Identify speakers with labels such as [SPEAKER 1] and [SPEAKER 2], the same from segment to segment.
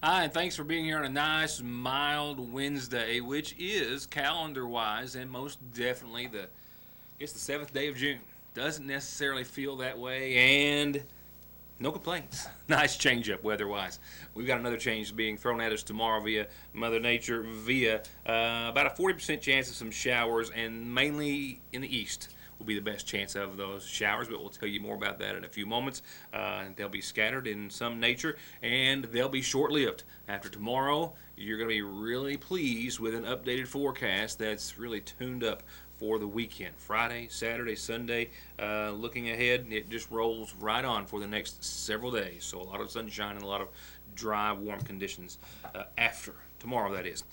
[SPEAKER 1] Hi, and thanks for being here on a nice, mild Wednesday, which is calendar-wise and most definitely it's the 7th day of June. Doesn't necessarily feel that way, and no complaints. Nice change up weather-wise. We've got another change being thrown at us tomorrow via Mother Nature, via about a 40% chance of some showers, and mainly in the east will be the best chance of those showers, but we'll tell you more about that in a few moments. They'll be scattered in some nature, and they'll be short-lived. After tomorrow, you're going to be really pleased with an updated forecast that's really tuned up for the weekend. Friday, Saturday, Sunday, looking ahead, it just rolls right on for the next several days. So a lot of sunshine and a lot of dry, warm conditions after tomorrow, that is.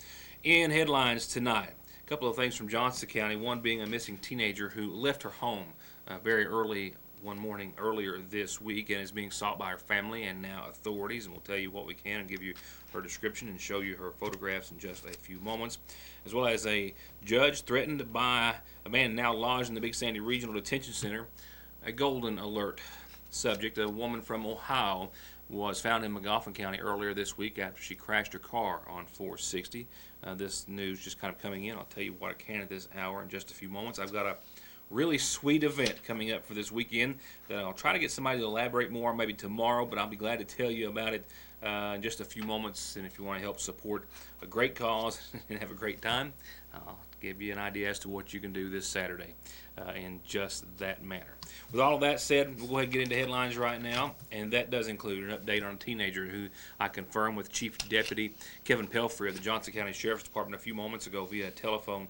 [SPEAKER 1] In headlines tonight, a couple of things from Johnson County, one being a missing teenager who left her home very early one morning earlier this week and is being sought by her family and now authorities, and we'll tell you what we can and give you her description and show you her photographs in just a few moments, as well as a judge threatened by a man now lodged in the Big Sandy Regional Detention Center. A golden alert subject, a woman from Ohio, was found in McGoffin County earlier this week after she crashed her car on 460. This news just kind of coming in. I'll tell you what I can at this hour in just a few moments. I've got a really sweet event coming up for this weekend that I'll try to get somebody to elaborate more on maybe tomorrow, but I'll be glad to tell you about it in just a few moments. And if you want to help support a great cause and have a great time, I'll give you an idea as to what you can do this Saturday in just that manner. With all of that said, we'll go ahead and get into headlines right now, and that does include an update on a teenager who I confirmed with Chief Deputy Kevin Pelfrey of the Johnson County Sheriff's Department a few moments ago via a telephone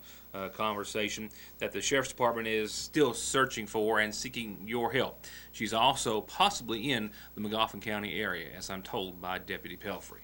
[SPEAKER 1] conversation that the Sheriff's Department is still searching for and seeking your help. She's also possibly in the McGoffin County area, as I'm told by Deputy Pelfrey.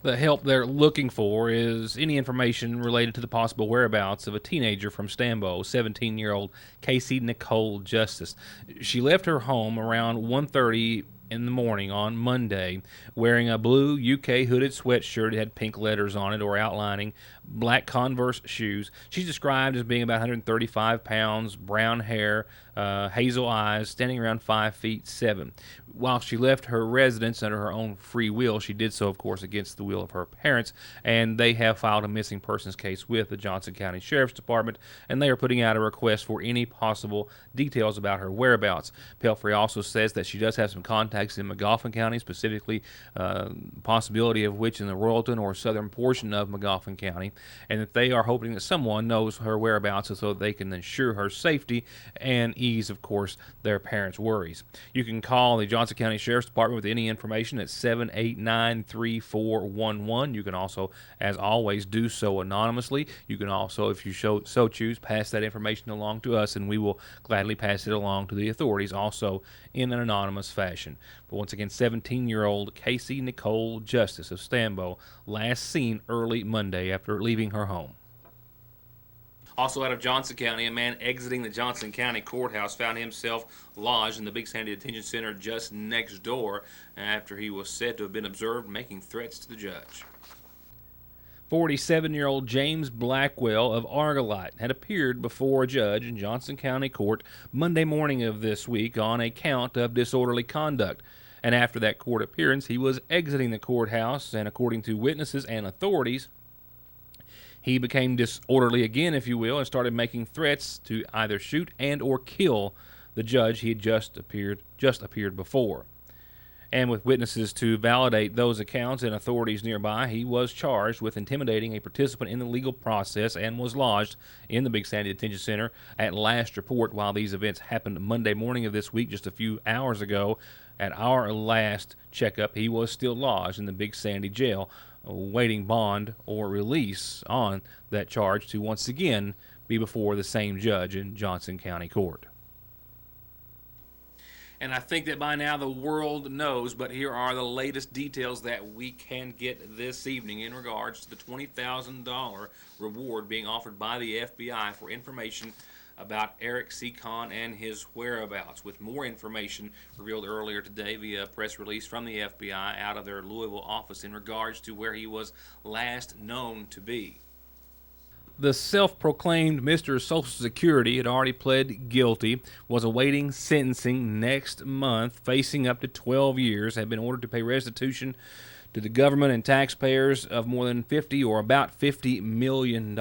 [SPEAKER 1] The help they're looking for is any information related to the possible whereabouts of a teenager from Stambo, 17-year-old Casey Nicole Justice. She left her home around 1:30 in the morning on Monday wearing a blue UK hooded sweatshirt. It had pink letters on it or outlining, black Converse shoes. She's described as being about 135 pounds, brown hair, hazel eyes, standing around 5'7". While she left her residence under her own free will, she did so, of course, against the will of her parents, and they have filed a missing persons case with the Johnson County Sheriff's Department, and they are putting out a request for any possible details about her whereabouts. Pelfrey also says that she does have some contacts in McGoffin County, specifically possibility of which in the Royalton or southern portion of McGoffin County, and that they are hoping that someone knows her whereabouts so they can ensure her safety and ease, of course, their parents' worries. You can call the Johnson County Sheriff's Department with any information at 789-3411. You can also, as always, do so anonymously. You can also, if you so choose, pass that information along to us, and we will gladly pass it along to the authorities also in an anonymous fashion. But once again, 17-year-old Casey Nicole Justice of Stambo, last seen early Monday after leaving her home. Also out of Johnson County, a man exiting the Johnson County Courthouse found himself lodged in the Big Sandy Detention Center just next door after he was said to have been observed making threats to the judge. 47-year-old James Blackwell of Argolite had appeared before a judge in Johnson County Court Monday morning of this week on a count of disorderly conduct. And after that court appearance, he was exiting the courthouse, and according to witnesses and authorities, he became disorderly again, if you will, and started making threats to either shoot and or kill the judge he had just appeared before. And with witnesses to validate those accounts and authorities nearby, he was charged with intimidating a participant in the legal process and was lodged in the Big Sandy Detention Center at last report. While these events happened Monday morning of this week, just a few hours ago, at our last checkup, he was still lodged in the Big Sandy jail, awaiting bond or release on that charge to once again be before the same judge in Johnson County Court. And I think that by now the world knows, but here are the latest details that we can get this evening in regards to the $20,000 reward being offered by the FBI for information about Eric Seacon and his whereabouts, with more information revealed earlier today via a press release from the FBI out of their Louisville office in regards to where he was last known to be. The self-proclaimed Mr. Social Security had already pled guilty, was awaiting sentencing next month, facing up to 12 years, had been ordered to pay restitution to the government and taxpayers of more than about $50 million.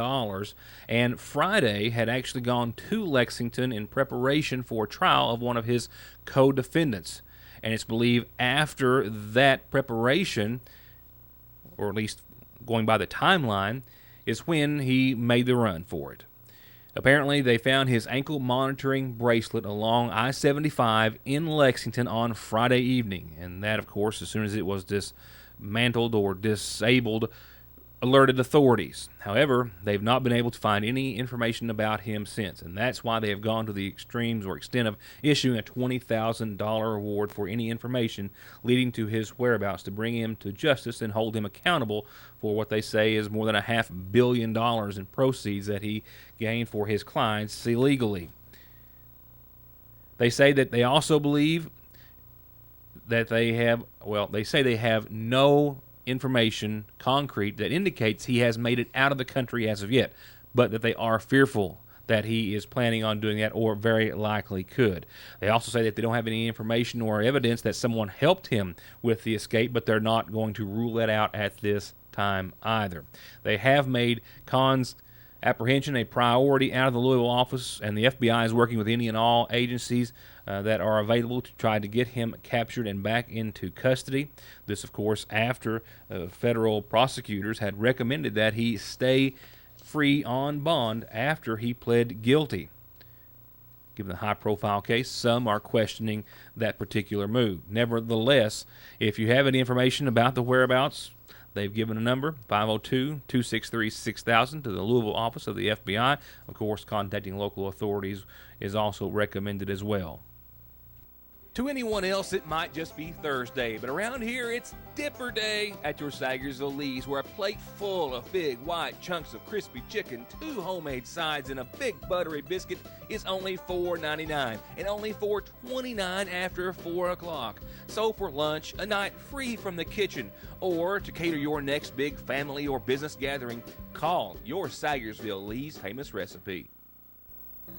[SPEAKER 1] And Friday had actually gone to Lexington in preparation for a trial of one of his co-defendants. And it's believed after that preparation, or at least going by the timeline, is when he made the run for it. Apparently, they found his ankle monitoring bracelet along I-75 in Lexington on Friday evening. And that, of course, as soon as it was dismantled or disabled, alerted authorities. However, they've not been able to find any information about him since, and that's why they have gone to the extremes or extent of issuing a $20,000 reward for any information leading to his whereabouts to bring him to justice and hold him accountable for what they say is more than $500 million in proceeds that he gained for his clients illegally. They say that they also believe that they have no information concrete that indicates he has made it out of the country as of yet, but that they are fearful that he is planning on doing that or very likely could. They also say that they don't have any information or evidence that someone helped him with the escape, but they're not going to rule that out at this time either. They have made Khan's apprehension a priority out of the Louisville office, and the FBI is working with any and all agencies that are available to try to get him captured and back into custody. This, of course, after federal prosecutors had recommended that he stay free on bond after he pled guilty. Given the high-profile case, some are questioning that particular move. Nevertheless, if you have any information about the whereabouts, they've given a number, 502-263-6000, to the Louisville office of the FBI. Of course, contacting local authorities is also recommended as well. To anyone else, it might just be Thursday, but around here, it's Dipper Day at your Sagersville Lee's, where a plate full of big white chunks of crispy chicken, 2 homemade sides, and a big buttery biscuit is only $4.99, and only $4.29 after 4 o'clock. So for lunch, a night free from the kitchen, or to cater your next big family or business gathering, call your Sagersville Lee's famous recipe.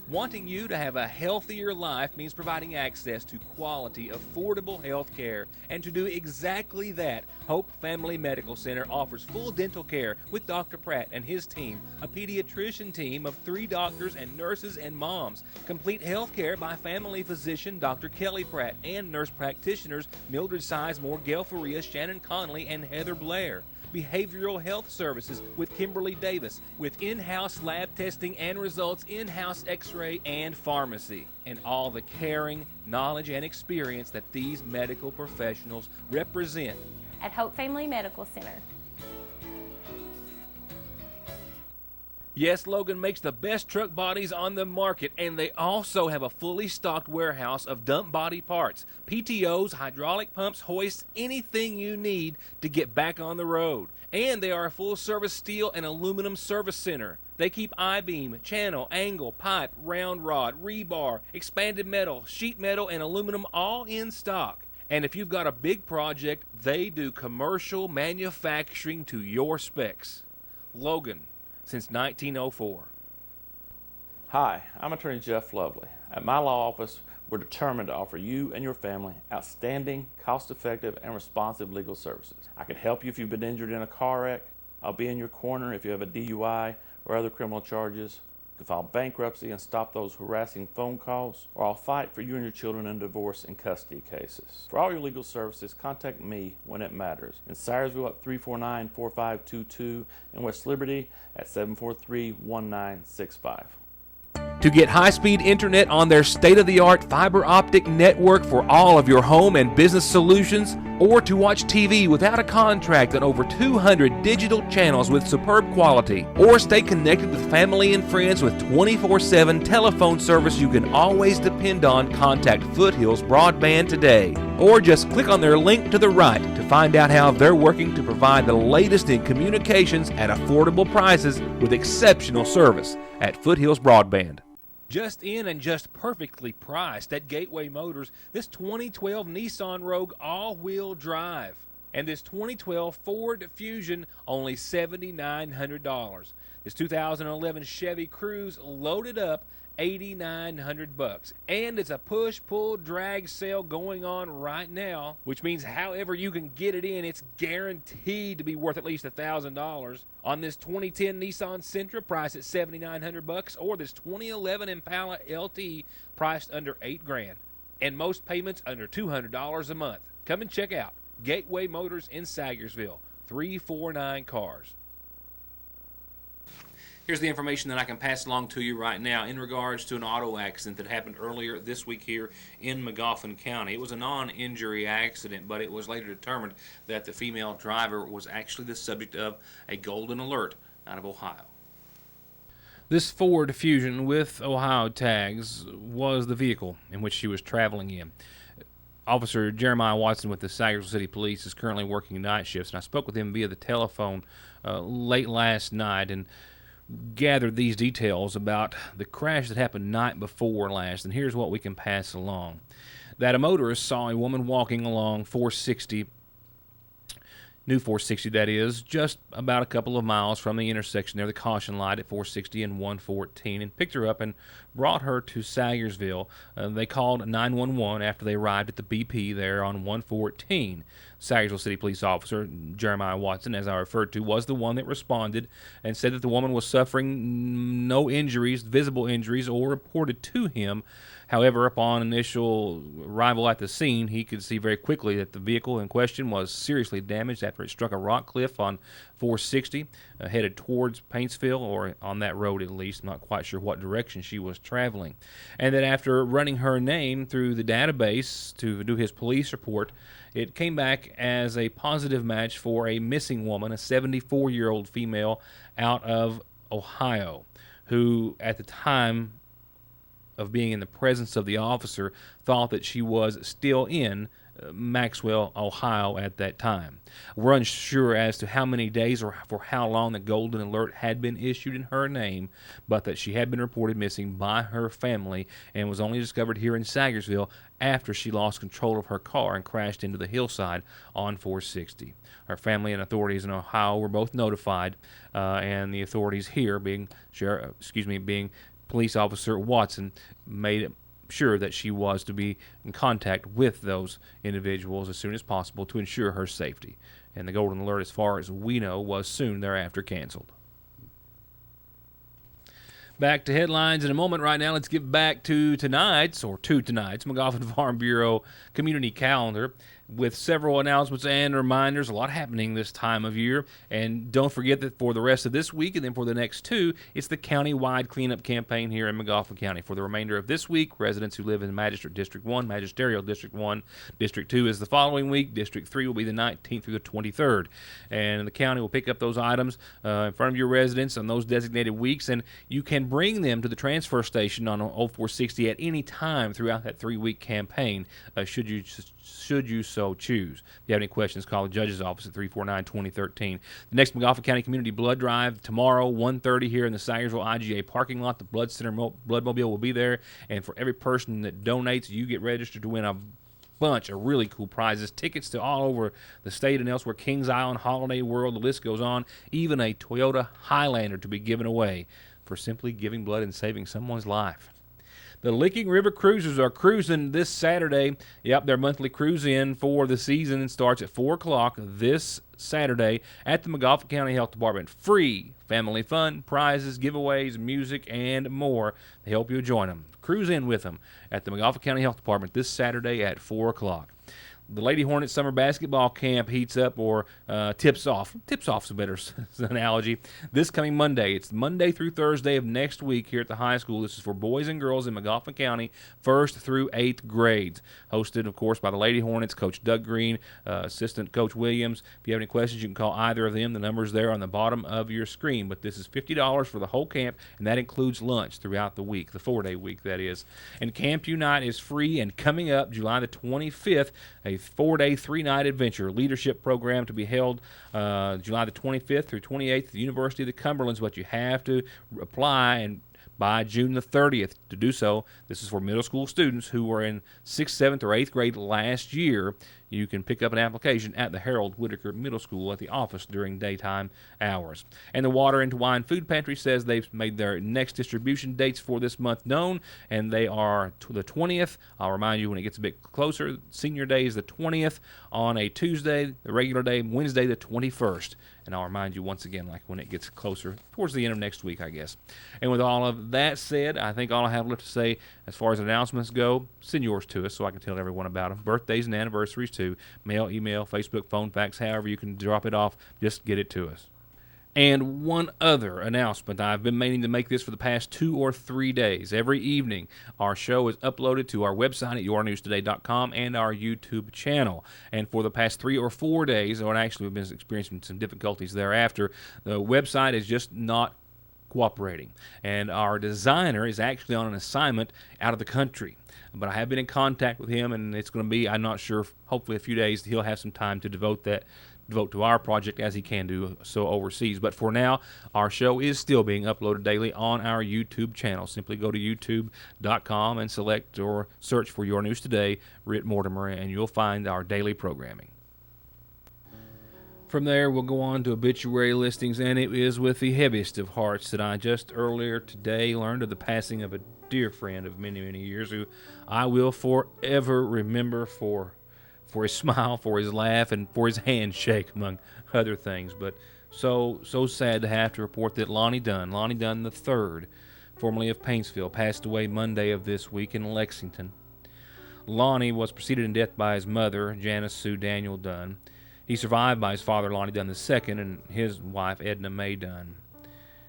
[SPEAKER 1] Wanting you to have a healthier life means providing access to quality, affordable health care. And to do exactly that, Hope Family Medical Center offers full dental care with Dr. Pratt and his team, a pediatrician team of 3 doctors and nurses and moms, complete health care by family physician Dr. Kelly Pratt and nurse practitioners Mildred Sizemore, Gail Faria, Shannon Conley, and Heather Blair. Behavioral health services with Kimberly Davis, with in-house lab testing and results, in-house x-ray, and pharmacy, and all the caring, knowledge, and experience that these medical professionals represent
[SPEAKER 2] at Hope Family Medical Center.
[SPEAKER 1] Yes, Logan makes the best truck bodies on the market, and they also have a fully stocked warehouse of dump body parts, PTOs, hydraulic pumps, hoists, anything you need to get back on the road. And they are a full-service steel and aluminum service center. They keep I-beam, channel, angle, pipe, round rod, rebar, expanded metal, sheet metal, and aluminum all in stock. And if you've got a big project, they do commercial manufacturing to your specs. Logan, since 1904.
[SPEAKER 3] Hi, I'm Attorney Jeff Lovely. At my law office, we're determined to offer you and your family outstanding, cost-effective, and responsive legal services. I can help you if you've been injured in a car wreck. I'll be in your corner if you have a DUI or other criminal charges. You can file bankruptcy and stop those harassing phone calls, or I'll fight for you and your children in divorce and custody cases. For all your legal services, contact me when it matters. In Syersville at 349-4522, and West Liberty at 743-1965.
[SPEAKER 1] To get high-speed internet on their state-of-the-art fiber optic network for all of your home and business solutions, or to watch TV without a contract on over 200 digital channels with superb quality, or stay connected with family and friends with 24/7 telephone service you can always depend on, contact Foothills Broadband today. Or just click on their link to the right to find out how they're working to provide the latest in communications at affordable prices with exceptional service at Foothills Broadband. Just in and just perfectly priced at Gateway Motors, this 2012 Nissan Rogue all-wheel drive. And this 2012 Ford Fusion, only $7,900. This 2011 Chevy Cruze, loaded up, $8,900. And it's a push-pull-drag sale going on right now, which means however you can get it in, it's guaranteed to be worth at least $1,000. On this 2010 Nissan Sentra, priced at $7,900, or this 2011 Impala LT, priced under $8,000, and most payments under $200 a month. Come and check out Gateway Motors in Sagersville, 349 Cars. Here's the information that I can pass along to you right now in regards to an auto accident that happened earlier this week here in Magoffin County. It was a non-injury accident, but it was later determined that the female driver was actually the subject of a golden alert out of Ohio. This Ford Fusion with Ohio tags was the vehicle in which she was traveling in. Officer Jeremiah Watson with the Sagersville City Police is currently working night shifts, and I spoke with him via the telephone late last night and gathered these details about the crash that happened night before last. And here's what we can pass along. That a motorist saw a woman walking along 460, New 460 that is, just about a couple of miles from the intersection there, the caution light at 460 and 114, and picked her up and brought her to Sagersville. They called 911 after they arrived at the BP there on 114. Sagersville City Police Officer Jeremiah Watson, as I referred to, was the one that responded and said that the woman was suffering no injuries, visible injuries, or reported to him. However, upon initial arrival at the scene, he could see very quickly that the vehicle in question was seriously damaged after it struck a rock cliff on 460, headed towards Paintsville, or on that road at least. I'm not quite sure what direction she was traveling. And that after running her name through the database to do his police report, it came back as a positive match for a missing woman, a 74-year-old female out of Ohio, who at the time of being in the presence of the officer thought that she was still in Maxwell, Ohio at that time. We're unsure as to how many days or for how long the golden alert had been issued in her name, but that she had been reported missing by her family and was only discovered here in Sagersville after she lost control of her car and crashed into the hillside on 460. Her family and authorities in Ohio were both notified, and the authorities here, being Police Officer Watson, made sure that she was to be in contact with those individuals as soon as possible to ensure her safety. And the golden alert, as far as we know, was soon thereafter canceled. Back to headlines in a moment. Right now, let's get back to tonight's Magoffin Farm Bureau community calendar, with several announcements and reminders. A lot happening this time of year. And don't forget that for the rest of this week and then for the next two, it's the county-wide cleanup campaign here in Magoffin County. For the remainder of this week, residents who live in Magistrate District 1, Magisterial District 1, District 2 is the following week. District 3 will be the 19th through the 23rd. And the county will pick up those items in front of your residents on those designated weeks, and you can bring them to the transfer station on Old 460 at any time throughout that 3-week campaign, should you so choose. If you have any questions, call the judge's office at 349-2013. The next Magoffin County Community Blood Drive tomorrow, 1:30 here in the Sagersville IGA parking lot. The Blood Center Bloodmobile will be there, and for every person that donates, you get registered to win a bunch of really cool prizes, tickets to all over the state and elsewhere, Kings Island, Holiday World, the list goes on, even a Toyota Highlander to be given away for simply giving blood and saving someone's life. The Licking River Cruisers are cruising this Saturday. Yep, their monthly cruise-in for the season starts at 4 o'clock this Saturday at the Magoffin County Health Department. Free family fun, prizes, giveaways, music, and more. They hope you'll join them. Cruise in with them at the Magoffin County Health Department this Saturday at 4 o'clock. The Lady Hornets Summer Basketball Camp heats up, or tips off. Tips off's a better analogy. This coming Monday. It's Monday through Thursday of next week here at the high school. This is for boys and girls in Magoffin County, 1st through 8th grades. Hosted, of course, by the Lady Hornets, Coach Doug Green, Assistant Coach Williams. If you have any questions, you can call either of them. The number's there on the bottom of your screen. But this is $50 for the whole camp, and that includes lunch throughout the week, the 4-day week, that is. And Camp Unite is free, and coming up July the 25th, a 4-day, 3-night adventure leadership program to be held July the 25th through 28th at the University of the Cumberlands, but you have to apply and by June the 30th to do so. This is for middle school students who were in 6th, 7th, or 8th grade last year. You can pick up an application at the Harold Whitaker Middle School at the office during daytime hours. And the Water and Wine Food Pantry says they've made their next distribution dates for this month known, and they are the 20th. I'll remind you when it gets a bit closer, Senior Day is the 20th on a Tuesday, the regular day, Wednesday the 21st. And I'll remind you once again, like when it gets closer, towards the end of next week, I guess. And with all of that said, I think all I have left to say as far as announcements go, send yours to us so I can tell everyone about them. Birthdays and anniversaries too. Mail, email, Facebook, phone, fax, however you can drop it off, just get it to us. And one other announcement. I've been meaning to make this for the past 2 or 3 days. Every evening, our show is uploaded to our website at yournewstoday.com and our YouTube channel. And for the past 3 or 4 days, or actually we've been experiencing some difficulties thereafter, the website is just not cooperating. And our designer is actually on an assignment out of the country. But I have been in contact with him, and it's going to be, I'm not sure, hopefully a few days, he'll have some time to devote to our project as he can do so overseas. But for now, our show is still being uploaded daily on our YouTube channel. Simply go to youtube.com and select or search for Your News Today, Ritt Mortimer, and you'll find our daily programming. From there, we'll go on to obituary listings, and it is with the heaviest of hearts that I just earlier today learned of the passing of a dear friend of many, many years who I will forever remember for his smile, for his laugh, and for his handshake, among other things. But so sad to have to report that Lonnie Dunn III, formerly of Paintsville, passed away Monday of this week in Lexington. Lonnie was preceded in death by his mother, Janice Sue Daniel Dunn. He survived by his father, Lonnie Dunn II, and his wife, Edna Mae Dunn,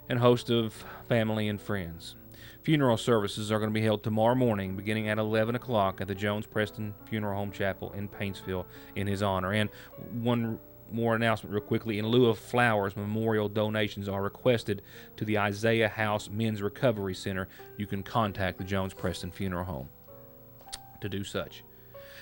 [SPEAKER 1] and a host of family and friends. Funeral services are going to be held tomorrow morning, beginning at 11 o'clock at the Jones Preston Funeral Home Chapel in Paintsville in his honor. And one more announcement real quickly. In lieu of flowers, memorial donations are requested to the Isaiah House Men's Recovery Center. You can contact the Jones Preston Funeral Home to do such.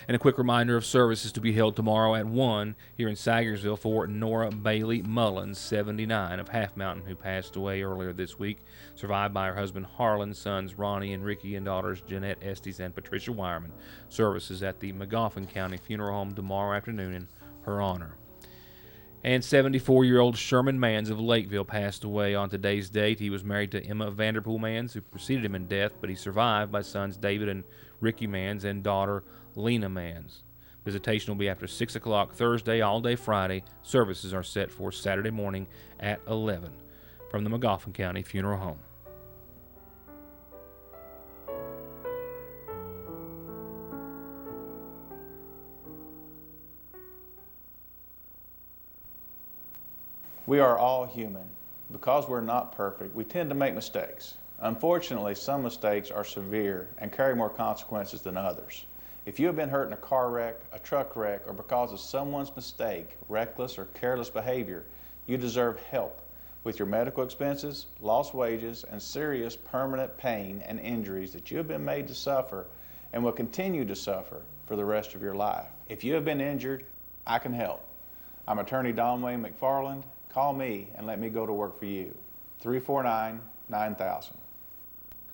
[SPEAKER 1] And a quick reminder of services to be held tomorrow at 1 here in Sagersville for Nora Bailey Mullins, 79, of Half Mountain, who passed away earlier this week, survived by her husband Harlan, sons Ronnie and Ricky, and daughters Jeanette Estes and Patricia Wireman. Services at the Magoffin County Funeral Home tomorrow afternoon in her honor. And 74-year-old Sherman Mans of Lakeville passed away on today's date. He was married to Emma Vanderpool Mans, who preceded him in death, but he survived by sons David and Ricky Mans and daughter Lena Mans. Visitation will be after 6 o'clock Thursday, all day Friday. Services are set for Saturday morning at 11 from the Magoffin County Funeral Home.
[SPEAKER 4] We are all human. Because we're not perfect, we tend to make mistakes. Unfortunately, some mistakes are severe and carry more consequences than others. If you have been hurt in a car wreck, a truck wreck, or because of someone's mistake, reckless or careless behavior, you deserve help with your medical expenses, lost wages, and serious permanent pain and injuries that you have been made to suffer and will continue to suffer for the rest of your life. If you have been injured, I can help. I'm attorney Don Wayne McFarland. Call me and let me go to work for you. 349-9000.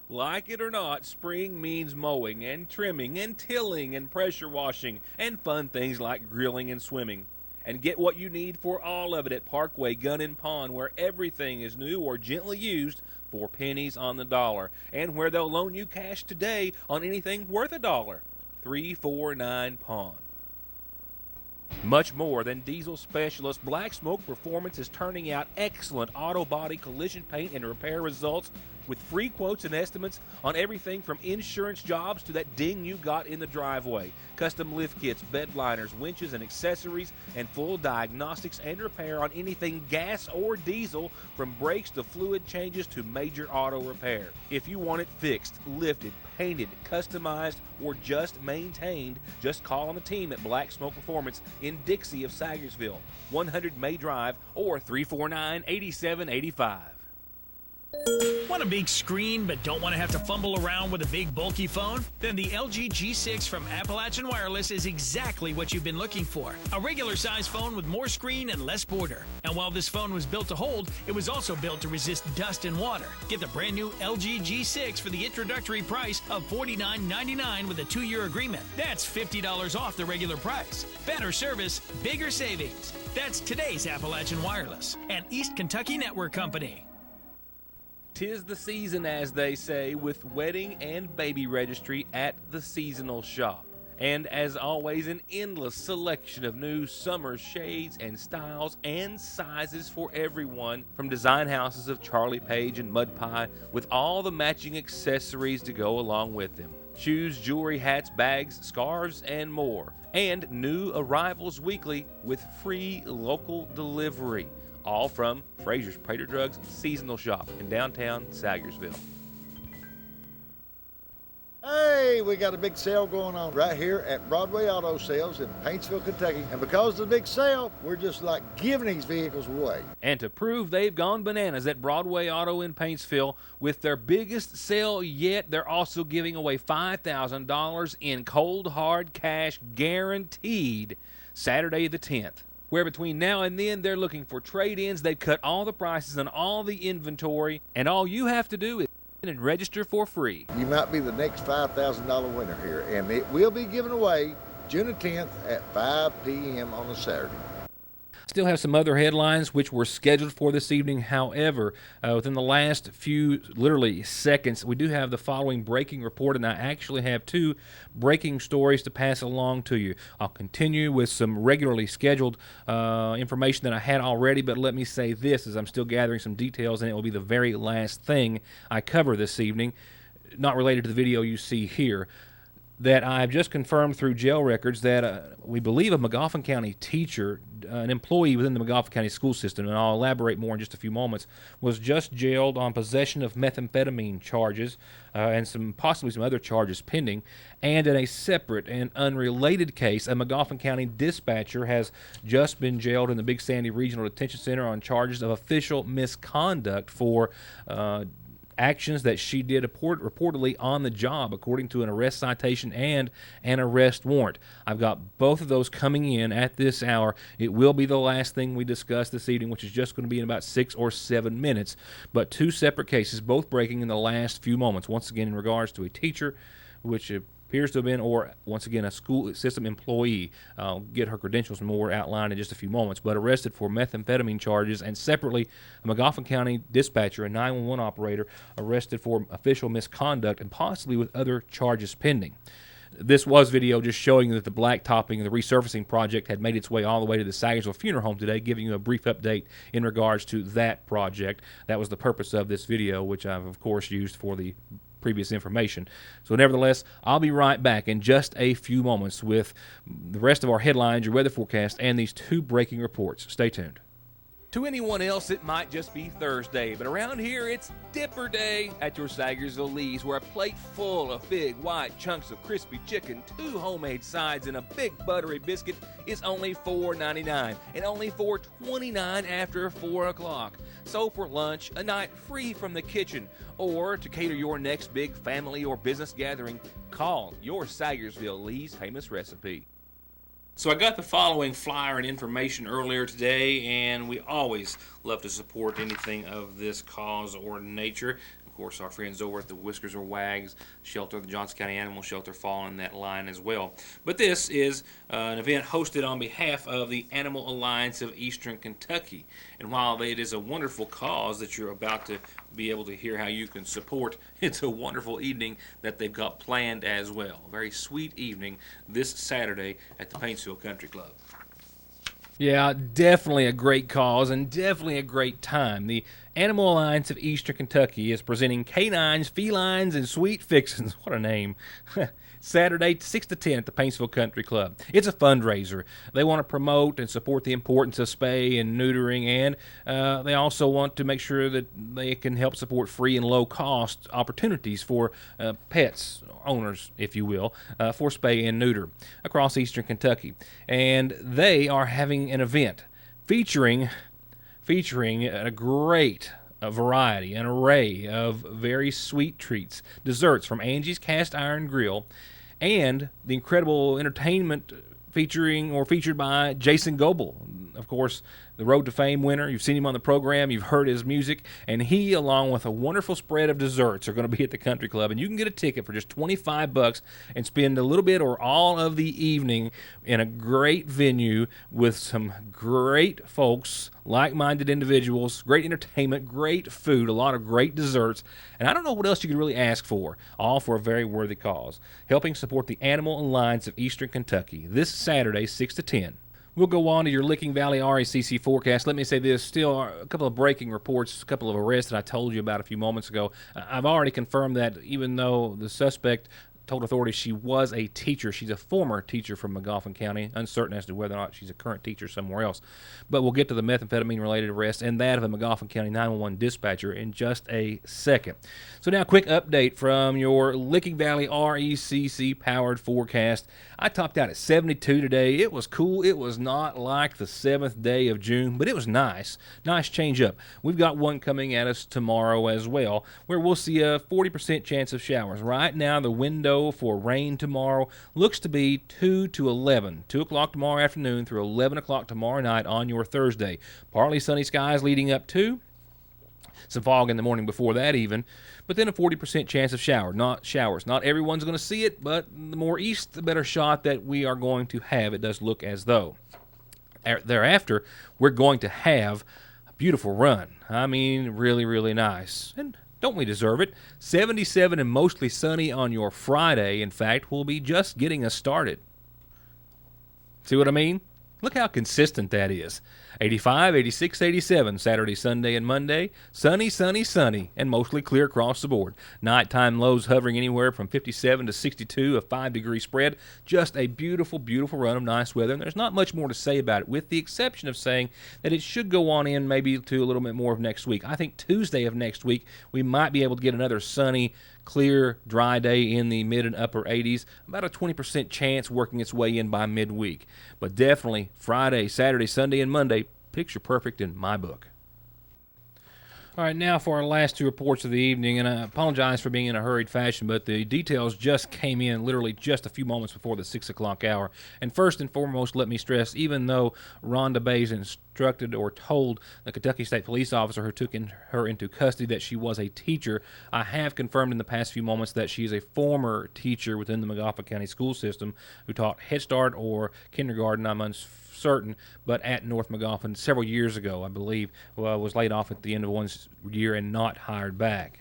[SPEAKER 1] Like it or not, spring means mowing and trimming and tilling and pressure washing and fun things like grilling and swimming. And get what you need for all of it at Parkway Gun and Pawn, where everything is new or gently used for pennies on the dollar, and where they'll loan you cash today on anything worth $1. 349 Pawn. Much more than diesel specialist, Black Smoke Performance is turning out excellent auto body collision paint and repair results with free quotes and estimates on everything from insurance jobs to that ding you got in the driveway, custom lift kits, bed liners, winches, and accessories, and full diagnostics and repair on anything gas or diesel, from brakes to fluid changes to major auto repair. If you want it fixed, lifted, painted, customized, or just maintained, just call on the team at Black Smoke Performance in Dixie of Sagersville, 100 May Drive, or 349-8785.
[SPEAKER 5] Want a big screen but don't want to have to fumble around with a big bulky phone? Then the LG G6 from Appalachian Wireless is exactly what you've been looking for. A regular size phone with more screen and less border. And while this phone was built to hold, it was also built to resist dust and water. Get the brand new LG G6 for the introductory price of $49.99 with a 2-year agreement. That's $50 off the regular price. Better service, bigger savings. That's today's Appalachian Wireless, an East Kentucky network company.
[SPEAKER 1] 'Tis the season, as they say, with wedding and baby registry at the seasonal shop. And as always, an endless selection of new summer shades and styles and sizes for everyone, from design houses of Charlie Page and Mud Pie with all the matching accessories to go along with them. Shoes, jewelry, hats, bags, scarves, and more. And new arrivals weekly with free local delivery. All from Fraser's Prater Drugs Seasonal Shop in downtown Sagersville.
[SPEAKER 6] Hey, we got a big sale going on right here at Broadway Auto Sales in Paintsville, Kentucky. And because of the big sale, we're just like giving these vehicles away.
[SPEAKER 1] And to prove they've gone bananas at Broadway Auto in Paintsville with their biggest sale yet, they're also giving away $5,000 in cold hard cash guaranteed Saturday the 10th. Where between now and then they're looking for trade-ins. They've cut all the prices on all the inventory, and all you have to do is and register for free.
[SPEAKER 6] You might be the next $5,000 winner here, and it will be given away June the 10th at 5 p.m. on a Saturday.
[SPEAKER 1] Still have some other headlines which were scheduled for this evening. However, within the last few, literally seconds, we do have the following breaking report, and I actually have 2 breaking stories to pass along to you. I'll continue with some regularly scheduled information that I had already, but let me say this as I'm still gathering some details, and it will be the very last thing I cover this evening, not related to the video you see here, that I've just confirmed through jail records that we believe a Magoffin County teacher, an employee within the Magoffin County school system, and I'll elaborate more in just a few moments, was just jailed on possession of methamphetamine charges and possibly some other charges pending. And in a separate and unrelated case, a Magoffin County dispatcher has just been jailed in the Big Sandy Regional Detention Center on charges of official misconduct for actions that she did reportedly on the job, according to an arrest citation and an arrest warrant. I've got both of those coming in at this hour. It will be the last thing we discuss this evening, which is just going to be in about 6 or 7 minutes. But 2 separate cases, both breaking in the last few moments. Once again, in regards to a teacher, which appears to have been, or once again, a school system employee. I'll get her credentials more outlined in just a few moments, but arrested for methamphetamine charges, and separately, a Magoffin County dispatcher, a 911 operator, arrested for official misconduct and possibly with other charges pending. This was video just showing that the blacktopping and the resurfacing project had made its way all the way to the Sagersville Funeral Home today, giving you a brief update in regards to that project. That was the purpose of this video, which I've, of course, used for the previous information. So nevertheless, I'll be right back in just a few moments with the rest of our headlines, your weather forecast, and these 2 breaking reports. Stay tuned. To anyone else, it might just be Thursday, but around here, it's Dipper Day at your Sagersville Lee's, where a plate full of big white chunks of crispy chicken, 2 homemade sides, and a big buttery biscuit is only $4.99, and only $4.29 after 4 o'clock. So for lunch, a night free from the kitchen, or to cater your next big family or business gathering, call your Sagersville Lee's famous recipe. So I got the following flyer and information earlier today, and we always love to support anything of this cause or nature. Of course, our friends over at the Whiskers or Wags shelter, the Johnson County Animal Shelter, fall in that line as well. But this is an event hosted on behalf of the Animal Alliance of Eastern Kentucky. And while it is a wonderful cause that you're about to be able to hear how you can support, it's a wonderful evening that they've got planned as well. A very sweet evening this Saturday at the Paintsville Country Club. Yeah, definitely a great cause and definitely a great time. The Animal Alliance of Eastern Kentucky is presenting canines, felines, and sweet fixins. What a name. Saturday, 6 to 10 at the Paintsville Country Club. It's a fundraiser. They want to promote and support the importance of spay and neutering, and they also want to make sure that they can help support free and low-cost opportunities for pets, owners, if you will, for spay and neuter across Eastern Kentucky. And they are having an event featuring a great a variety, an array of very sweet treats, desserts from Angie's Cast Iron Grill, and the incredible entertainment featured by Jason Goebel. Of course, the Road to Fame winner. You've seen him on the program. You've heard his music. And he, along with a wonderful spread of desserts, are going to be at the Country Club. And you can get a ticket for just $25 and spend a little bit or all of the evening in a great venue with some great folks, like-minded individuals, great entertainment, great food, a lot of great desserts. And I don't know what else you could really ask for, all for a very worthy cause, helping support the Animal Alliance of Eastern Kentucky this Saturday, 6 to 10. We'll go on to your Licking Valley RACC forecast. Let me say this, still a couple of breaking reports, a couple of arrests that I told you about a few moments ago. I've already confirmed that even though the suspect told authorities she was a teacher, she's a former teacher from McGoffin County, uncertain as to whether or not she's a current teacher somewhere else. But we'll get to the methamphetamine-related arrest and that of a McGoffin County 911 dispatcher in just a second. So now, quick update from your Licking Valley RECC-powered forecast. I topped out at 72 today. It was cool. It was not like the 7th day of June, but it was nice. Nice change up. We've got one coming at us tomorrow as well, where we'll see a 40% chance of showers. Right now, the window for rain tomorrow looks to be 2 to 11. 2 o'clock tomorrow afternoon through 11 o'clock tomorrow night on your Thursday. Partly sunny skies leading up to some fog in the morning before that even, but then a 40% chance of showers. Not everyone's going to see it, but the more east, the better shot that we are going to have. It does look as though. Thereafter, we're going to have a beautiful run. I mean, really, really nice. And don't we deserve it? 77 and mostly sunny on your Friday. In fact, we'll be just getting us started. See what I mean? Look how consistent that is. 85, 86, 87, Saturday, Sunday, and Monday. Sunny, sunny, sunny, and mostly clear across the board. Nighttime lows hovering anywhere from 57 to 62, a 5-degree spread. Just a beautiful, beautiful run of nice weather, and there's not much more to say about it, with the exception of saying that it should go on in maybe to a little bit more of next week. I think Tuesday of next week, we might be able to get another sunny, clear, dry day in the mid and upper 80s. About a 20% chance working its way in by midweek. But definitely Friday, Saturday, Sunday, and Monday, picture perfect in my book. All right, now for our last two reports of the evening, and I apologize for being in a hurried fashion, but the details just came in literally just a few moments before the 6 o'clock hour. And first and foremost, let me stress, even though Rhonda Bays instructed or told the Kentucky State Police officer who took her into custody that she was a teacher, I have confirmed in the past few moments that she is a former teacher within the McGoffin County school system who taught Head Start or kindergarten, I'm uncertain, but at North McGoffin several years ago, I believe, was laid off at the end of one year and not hired back.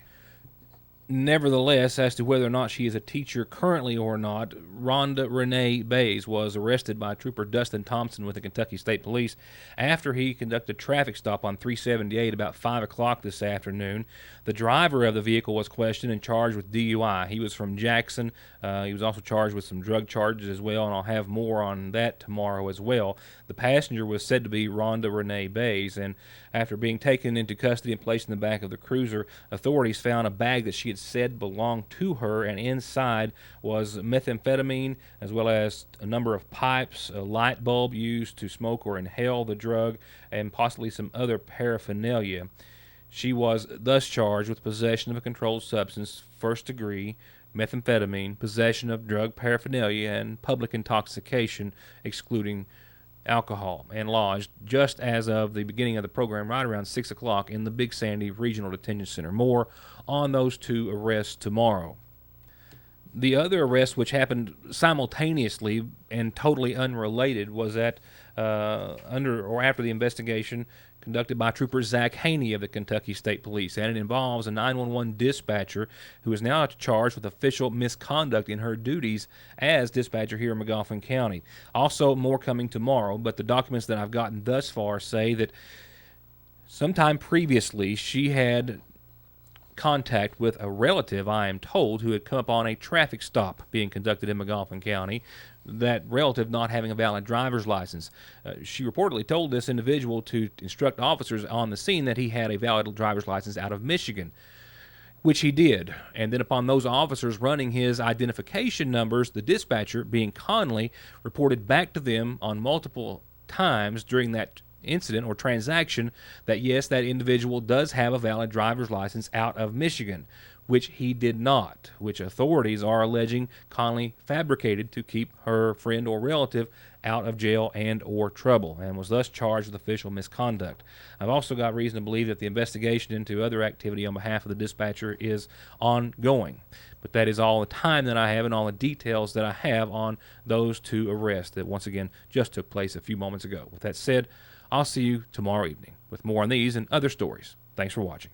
[SPEAKER 1] Nevertheless, as to whether or not she is a teacher currently or not, Rhonda Renee Bays was arrested by Trooper Dustin Thompson with the Kentucky State Police after he conducted a traffic stop on 378 about 5 o'clock this afternoon. The driver of the vehicle was questioned and charged with DUI. He was from Jackson. He was also charged with some drug charges as well, and I'll have more on that tomorrow as well. The passenger was said to be Rhonda Renee Bays, and after being taken into custody and placed in the back of the cruiser, authorities found a bag that she had said belonged to her, and inside was methamphetamine as well as a number of pipes, a light bulb used to smoke or inhale the drug, and possibly some other paraphernalia. She was thus charged with possession of a controlled substance, first degree, methamphetamine, possession of drug paraphernalia, and public intoxication, excluding alcohol, and lodged just as of the beginning of the program right around 6 o'clock in the Big Sandy Regional Detention Center. More on those two arrests tomorrow. The other arrest, which happened simultaneously and totally unrelated, was under or after the investigation conducted by Trooper Zach Haney of the Kentucky State Police, and it involves a 911 dispatcher who is now charged with official misconduct in her duties as dispatcher here in McGoffin County. Also, more coming tomorrow, but the documents that I've gotten thus far say that sometime previously she had contact with a relative, I am told, who had come upon a traffic stop being conducted in McGoffin County, that relative not having a valid driver's license. She reportedly told this individual to instruct officers on the scene that he had a valid driver's license out of Michigan, which he did. And then upon those officers running his identification numbers, the dispatcher, being Conley, reported back to them on multiple times during that incident or transaction that, yes, that individual does have a valid driver's license out of Michigan, which he did not, which authorities are alleging Conley fabricated to keep her friend or relative out of jail and or trouble, and was thus charged with official misconduct. I've also got reason to believe that the investigation into other activity on behalf of the dispatcher is ongoing. But that is all the time that I have and all the details that I have on those two arrests that, once again, just took place a few moments ago. With that said, I'll see you tomorrow evening with more on these and other stories. Thanks for watching.